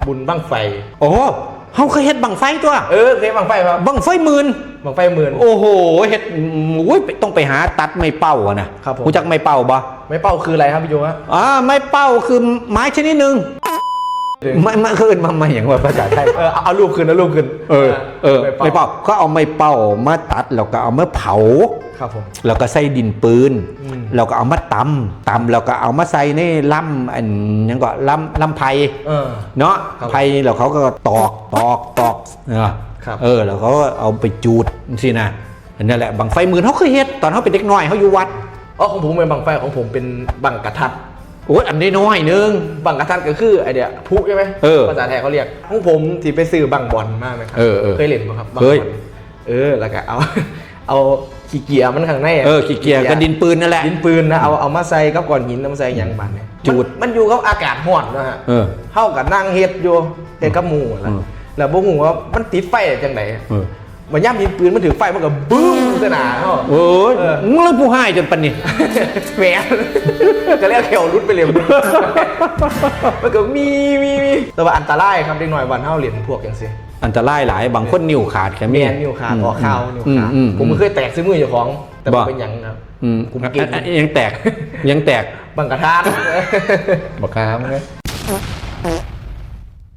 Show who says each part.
Speaker 1: บุญบั้งไฟ
Speaker 2: โอ้เขาเคยเฮ็ดบังไฟตัว
Speaker 1: เคยบั้งไฟครับ
Speaker 2: บังไฟหมื่น
Speaker 1: บั้งไฟหมื่น
Speaker 2: โอ้โหเฮ็ดต้องไปหาตัดไม้เป้าอะนะครับรู้จักไม้เป้าบ่
Speaker 1: ไม้เป้าคืออะไรครับพี่โยฮะ
Speaker 2: ไม้เป้าคือไม้ชนิดหนึ่งไม่คืนมาอย่างว่าภาษาไทย
Speaker 1: เอารูปคืน
Speaker 2: ไม้เป้าก็เอาไม้เป้ามาตัดแล้วก็เอามาเผา
Speaker 1: ครับผม
Speaker 2: แล้วก็ใส่ดินปืนแล้วก็เอามาตำแล้วก็เอามาใส่ในล่ำอันยังก็ล่ำไผ่เนาะไผ่แล้วเขาก็ตอกแล้วเขาเอาไปจูดสินะนั่นแหละบังไฟหมื่นเขาเคยเฮ็ดตอนเขาเป็นเด็กน้อยเขาอยู่วัด
Speaker 1: ของผมเป็นบังไฟของผมเป็นบังกระทัด
Speaker 2: โอ้ยอันนี้น้อยนึง
Speaker 1: บังกระทัดก็คือไอเดียพุใช่ไหมภาษาไทยเขาเรียกของผมที่ไปซื้อบังบอลมากไหมครับเคยเล่นไหมครับ
Speaker 2: เคย
Speaker 1: แล้วก็เอาขี้เกียร์มันข้างใน
Speaker 2: ขี้เกียร์กับดินปืนนั่นแหละ
Speaker 1: ดินปืนนะเอามาใส่กับก้อนหินมาใส่อย่างบันเนี่ย
Speaker 2: จูด
Speaker 1: มันอยู่กับอากาศร้อนนะฮะเข้ากับนั่งเฮ็ดอยู่เฮ็ดกับหมู่แล้วบ่ฮู้ว่ามันติดไฟจังไดมันย่ำดินปืนมันถือไฟมันก็บึ้มขนาด
Speaker 2: โอ้ยมึงเลยผู้ให้จนปันนี่
Speaker 1: แหมก็เรียกเขียวรุดไปเลยมันก็มีแต่ว่าอันตรายครับเด็กหน่อยวันเฮาเหรียญพวกอย่างซี่
Speaker 2: อันตรายหลายบางคนนิ้วขาดแค่
Speaker 1: มีนิ้วขาดออกข้าวนิ้วขาดผมเคยแตกซื้อมืออยู่ของแต่เป็นหยังครับ
Speaker 2: ผมเก่งยังแตก
Speaker 1: บังกระทาน
Speaker 2: บักคามไง